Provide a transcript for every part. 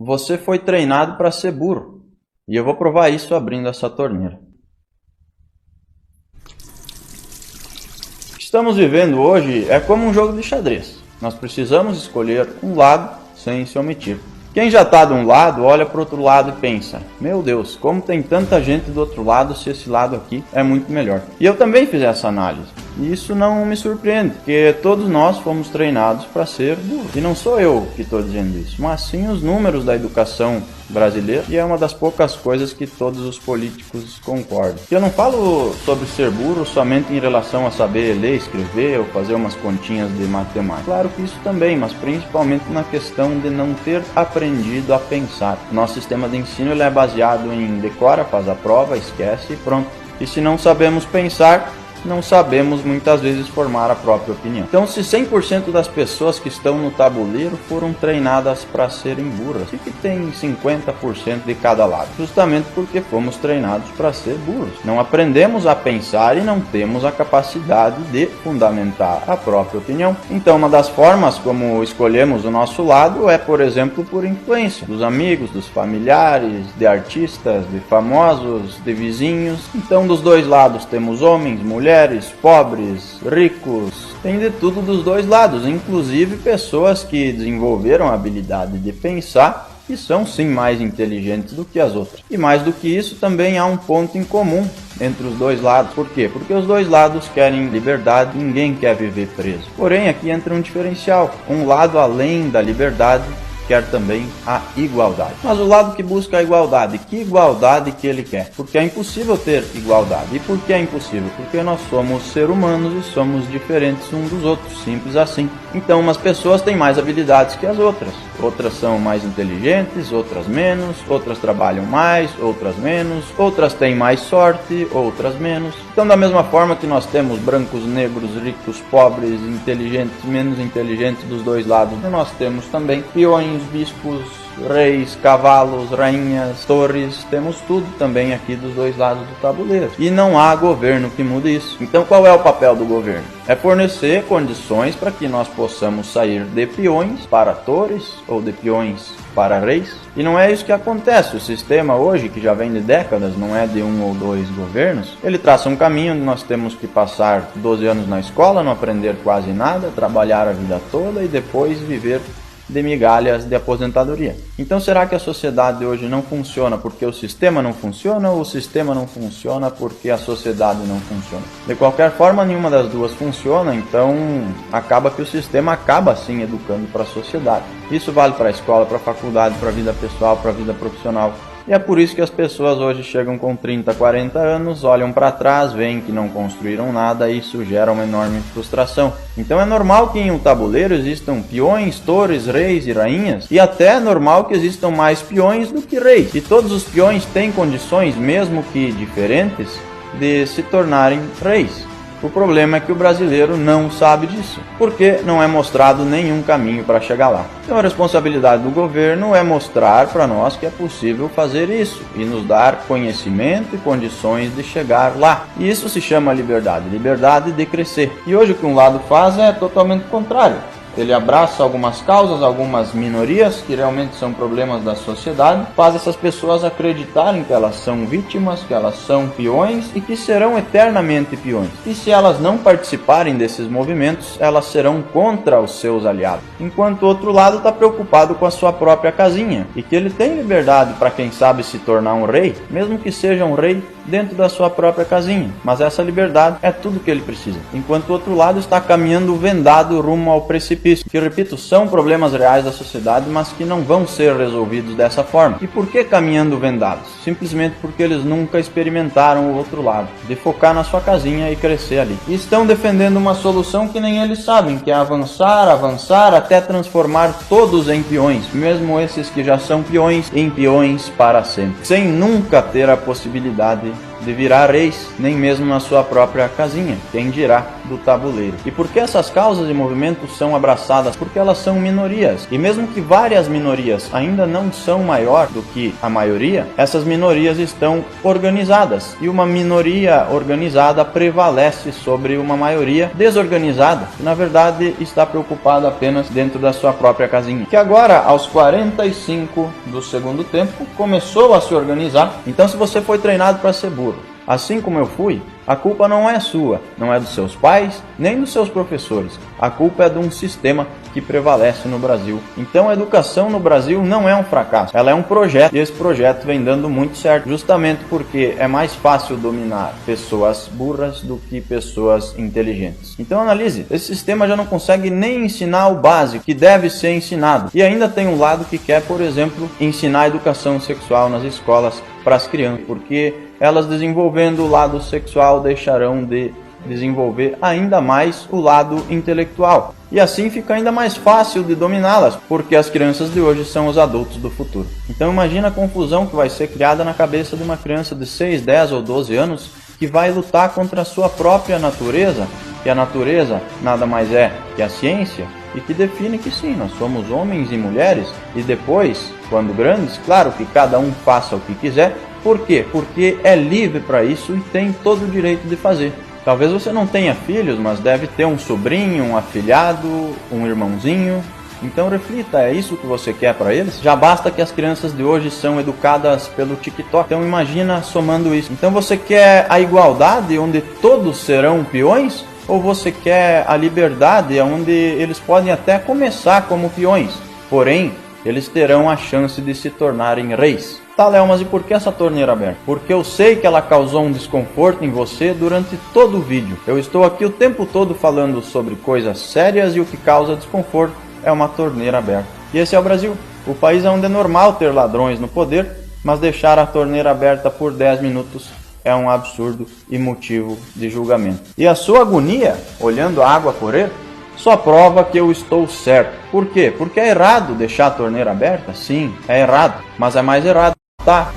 Você foi treinado para ser burro. E eu vou provar isso abrindo essa torneira. O que estamos vivendo hoje é como um jogo de xadrez. Nós precisamos escolher um lado sem se omitir. Quem já está de um lado, olha para o outro lado e pensa: meu Deus, como tem tanta gente do outro lado se esse lado aqui é muito melhor. E eu também fiz essa análise. E isso não me surpreende, porque todos nós fomos treinados para ser burros. E não sou eu que estou dizendo isso, mas sim os números da educação brasileira, e é uma das poucas coisas que todos os políticos concordam. E eu não falo sobre ser burro somente em relação a saber ler, escrever ou fazer umas continhas de matemática. Claro que isso também, mas principalmente na questão de não ter aprendido a pensar. Nosso sistema de ensino ele é baseado em decora, faz a prova, esquece e pronto. E se não sabemos pensar, não sabemos muitas vezes formar a própria opinião. Então, se 100% das pessoas que estão no tabuleiro foram treinadas para serem burras, o que tem 50% de cada lado? Justamente porque fomos treinados para ser burros. Não aprendemos a pensar e não temos a capacidade de fundamentar a própria opinião. Então, uma das formas como escolhemos o nosso lado é, por exemplo, por influência dos amigos, dos familiares, de artistas, de famosos, de vizinhos. Então, dos dois lados temos homens, mulheres, pobres, ricos, tem de tudo dos dois lados, inclusive pessoas que desenvolveram a habilidade de pensar e são sim mais inteligentes do que as outras. E mais do que isso, também há um ponto em comum entre os dois lados. Por quê? Porque os dois lados querem liberdade, ninguém quer viver preso. Porém, aqui entra um diferencial. Um lado, além da liberdade, quer também a igualdade. Mas o lado que busca a igualdade, que igualdade que ele quer? Porque é impossível ter igualdade. E por que é impossível? Porque nós somos seres humanos e somos diferentes uns dos outros, simples assim. Então, umas pessoas têm mais habilidades que as outras. Outras são mais inteligentes, outras menos, outras trabalham mais, outras menos, outras têm mais sorte, outras menos. Então, da mesma forma que nós temos brancos, negros, ricos, pobres, inteligentes, menos inteligentes dos dois lados, nós temos também peões, bispos, reis, cavalos, rainhas, torres, temos tudo também aqui dos dois lados do tabuleiro. E não há governo que mude isso. Então qual é o papel do governo? É fornecer condições para que nós possamos sair de peões para torres ou de peões para reis. E não é isso que acontece. O sistema hoje, que já vem de décadas, não é de um ou dois governos, ele traça um caminho onde nós temos que passar 12 anos na escola, não aprender quase nada, trabalhar a vida toda e depois viver de migalhas de aposentadoria. Então, será que a sociedade hoje não funciona porque o sistema não funciona ou o sistema não funciona porque a sociedade não funciona? De qualquer forma, nenhuma das duas funciona, então acaba que o sistema acaba sim educando para a sociedade. Isso vale para a escola, para a faculdade, para a vida pessoal, para a vida profissional. E é por isso que as pessoas hoje chegam com 30, 40 anos, olham para trás, veem que não construíram nada e isso gera uma enorme frustração. Então é normal que em um tabuleiro existam peões, torres, reis e rainhas, e até é normal que existam mais peões do que reis. E todos os peões têm condições, mesmo que diferentes, de se tornarem reis. O problema é que o brasileiro não sabe disso, porque não é mostrado nenhum caminho para chegar lá. Então a responsabilidade do governo é mostrar para nós que é possível fazer isso e nos dar conhecimento e condições de chegar lá. E isso se chama liberdade, liberdade de crescer. E hoje o que um lado faz é totalmente contrário. Ele abraça algumas causas, algumas minorias que realmente são problemas da sociedade, faz essas pessoas acreditarem que elas são vítimas, que elas são peões e que serão eternamente peões. E se elas não participarem desses movimentos, elas serão contra os seus aliados. Enquanto o outro lado está preocupado com a sua própria casinha e que ele tem liberdade para quem sabe se tornar um rei, mesmo que seja um rei dentro da sua própria casinha. Mas essa liberdade é tudo que ele precisa. Enquanto o outro lado está caminhando vendado rumo ao precipício. Que, repito, são problemas reais da sociedade, mas que não vão ser resolvidos dessa forma. E por que caminhando vendados? Simplesmente porque eles nunca experimentaram o outro lado, de focar na sua casinha e crescer ali. E estão defendendo uma solução que nem eles sabem, que é avançar, avançar, até transformar todos em peões, mesmo esses que já são peões, em peões para sempre, sem nunca ter a possibilidade de virar reis, nem mesmo na sua própria casinha, quem dirá do tabuleiro. E por que essas causas e movimentos são abraçadas? Porque elas são minorias. E mesmo que várias minorias ainda não são maior do que a maioria, essas minorias estão organizadas. E uma minoria organizada prevalece sobre uma maioria desorganizada, que na verdade está preocupada apenas dentro da sua própria casinha. Que agora, aos 45 do segundo tempo, começou a se organizar. Então, se você foi treinado para ser burro, assim como eu fui, a culpa não é sua, não é dos seus pais, nem dos seus professores. A culpa é de um sistema que prevalece no Brasil. Então a educação no Brasil não é um fracasso, ela é um projeto. E esse projeto vem dando muito certo, justamente porque é mais fácil dominar pessoas burras do que pessoas inteligentes. Então analise, esse sistema já não consegue nem ensinar o básico que deve ser ensinado. E ainda tem um lado que quer, por exemplo, ensinar a educação sexual nas escolas para as crianças, porque elas desenvolvendo o lado sexual deixarão de desenvolver ainda mais o lado intelectual. E assim fica ainda mais fácil de dominá-las, porque as crianças de hoje são os adultos do futuro. Então imagina a confusão que vai ser criada na cabeça de uma criança de 6, 10 ou 12 anos que vai lutar contra a sua própria natureza, que a natureza nada mais é que a ciência, e que define que sim, nós somos homens e mulheres, e depois, quando grandes, claro que cada um faça o que quiser. Por quê? Porque é livre para isso e tem todo o direito de fazer. Talvez você não tenha filhos, mas deve ter um sobrinho, um afilhado, um irmãozinho. Então reflita, é isso que você quer para eles? Já basta que as crianças de hoje são educadas pelo TikTok. Então imagina somando isso. Então você quer a igualdade onde todos serão peões? Ou você quer a liberdade onde eles podem até começar como peões? Porém, eles terão a chance de se tornarem reis. Tá, Léo, mas e por que essa torneira aberta? Porque eu sei que ela causou um desconforto em você durante todo o vídeo. Eu estou aqui o tempo todo falando sobre coisas sérias e o que causa desconforto é uma torneira aberta. E esse é o Brasil, o país onde é normal ter ladrões no poder, mas deixar a torneira aberta por 10 minutos é um absurdo e motivo de julgamento. E a sua agonia, olhando a água correr, só prova que eu estou certo. Por quê? Porque é errado deixar a torneira aberta? Sim, é errado, mas é mais errado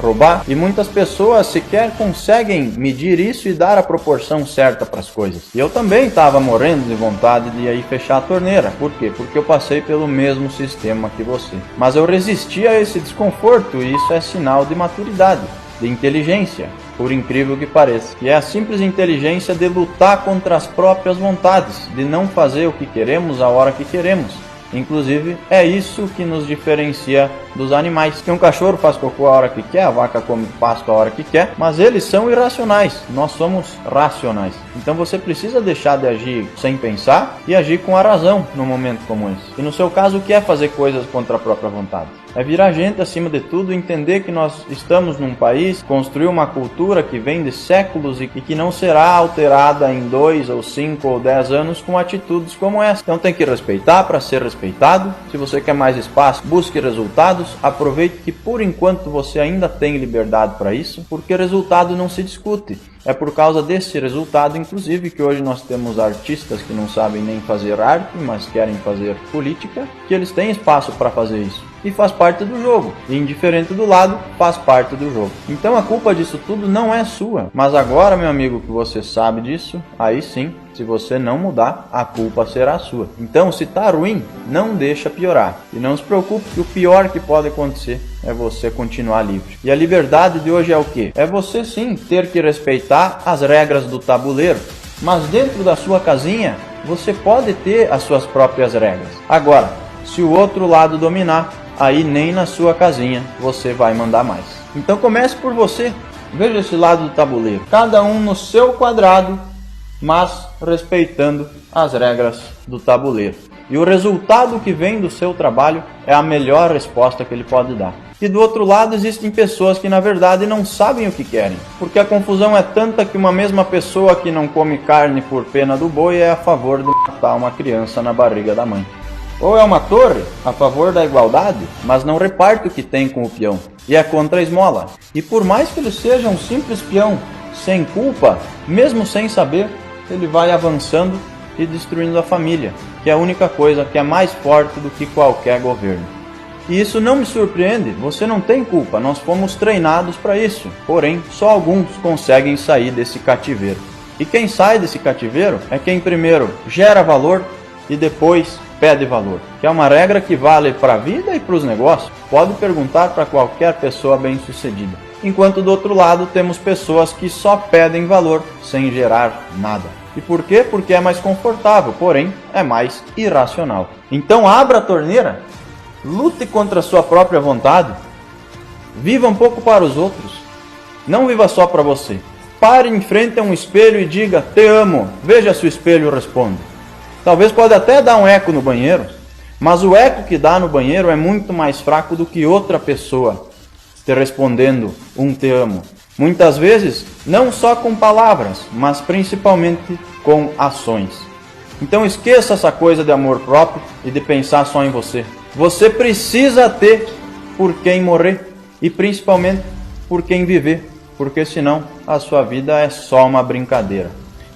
roubar, e muitas pessoas sequer conseguem medir isso e dar a proporção certa para as coisas. E eu também estava morrendo de vontade de ir fechar a torneira. Por quê? Porque eu passei pelo mesmo sistema que você. Mas eu resisti a esse desconforto e isso é sinal de maturidade, de inteligência, por incrível que pareça. E é a simples inteligência de lutar contra as próprias vontades, de não fazer o que queremos a hora que queremos. Inclusive, é isso que nos diferencia dos animais. Que um cachorro faz cocô a hora que quer, a vaca come pasto a hora que quer, mas eles são irracionais, nós somos racionais. Então você precisa deixar de agir sem pensar e agir com a razão num momento como esse. E no seu caso, o que é fazer coisas contra a própria vontade? É virar gente acima de tudo, entender que nós estamos num país, construir uma cultura que vem de séculos e que não será alterada em 2 ou 5 ou 10 anos com atitudes como essa. Então tem que respeitar para ser respeitado. Se você quer mais espaço, busque resultados. Aproveite que por enquanto você ainda tem liberdade para isso, porque resultado não se discute. É por causa desse resultado, inclusive, que hoje nós temos artistas que não sabem nem fazer arte, mas querem fazer política, que eles têm espaço para fazer isso. E faz parte do jogo. E indiferente do lado, faz parte do jogo. Então a culpa disso tudo não é sua. Mas agora, meu amigo, que você sabe disso, aí sim, se você não mudar, a culpa será sua. Então, se tá ruim, não deixa piorar. E não se preocupe que o pior que pode acontecer é você continuar livre. E a liberdade de hoje é o quê? É você sim ter que respeitar as regras do tabuleiro. Mas dentro da sua casinha, você pode ter as suas próprias regras. Agora, se o outro lado dominar, aí nem na sua casinha você vai mandar mais. Então comece por você. Veja esse lado do tabuleiro. Cada um no seu quadrado, mas respeitando as regras do tabuleiro. E o resultado que vem do seu trabalho é a melhor resposta que ele pode dar. E do outro lado existem pessoas que na verdade não sabem o que querem. Porque a confusão é tanta que uma mesma pessoa que não come carne por pena do boi é a favor de matar uma criança na barriga da mãe. Ou é uma torre a favor da igualdade, mas não reparte o que tem com o peão, e é contra a esmola. E por mais que ele seja um simples peão, sem culpa, mesmo sem saber, ele vai avançando e destruindo a família, que é a única coisa que é mais forte do que qualquer governo. E isso não me surpreende, você não tem culpa, nós fomos treinados para isso. Porém, só alguns conseguem sair desse cativeiro. E quem sai desse cativeiro é quem primeiro gera valor e depois pede valor. Que é uma regra que vale para a vida e para os negócios. Pode perguntar para qualquer pessoa bem-sucedida. Enquanto do outro lado temos pessoas que só pedem valor sem gerar nada. E por quê? Porque é mais confortável, porém é mais irracional. Então abra a torneira, lute contra a sua própria vontade, viva um pouco para os outros, não viva só para você. Pare em frente a um espelho e diga, te amo, veja se o espelho responde. Talvez pode até dar um eco no banheiro, mas o eco que dá no banheiro é muito mais fraco do que outra pessoa te respondendo um te amo. Muitas vezes, não só com palavras, mas principalmente com ações. Então esqueça essa coisa de amor próprio e de pensar só em você. Você precisa ter por quem morrer e principalmente por quem viver, porque senão a sua vida é só uma brincadeira.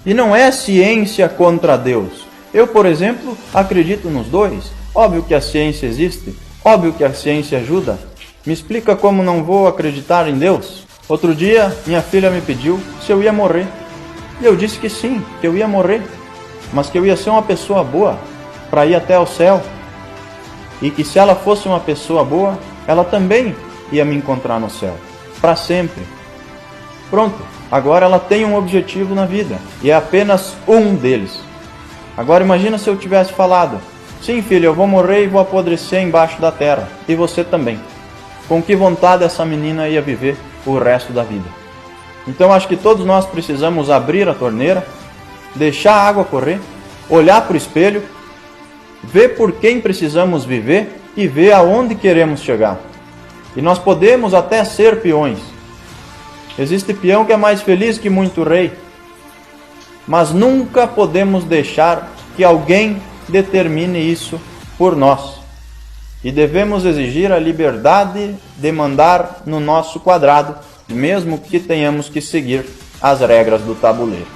E não é ciência contra Deus. Eu, por exemplo, acredito nos dois. Óbvio que a ciência existe, óbvio que a ciência ajuda. Me explica como não vou acreditar em Deus? Outro dia, minha filha me pediu se eu ia morrer. E eu disse que sim, que eu ia morrer, mas que eu ia ser uma pessoa boa para ir até o céu. E que se ela fosse uma pessoa boa, ela também ia me encontrar no céu, para sempre. Pronto, agora ela tem um objetivo na vida, e é apenas um deles. Agora imagina se eu tivesse falado, sim filha, eu vou morrer e vou apodrecer embaixo da terra, e você também. Com que vontade essa menina ia viver o resto da vida? Então acho que todos nós precisamos abrir a torneira, deixar a água correr, olhar para o espelho, ver por quem precisamos viver e ver aonde queremos chegar. E nós podemos até ser peões. Existe peão que é mais feliz que muito rei, mas nunca podemos deixar que alguém determine isso por nós. E devemos exigir a liberdade de mandar no nosso quadrado, mesmo que tenhamos que seguir as regras do tabuleiro.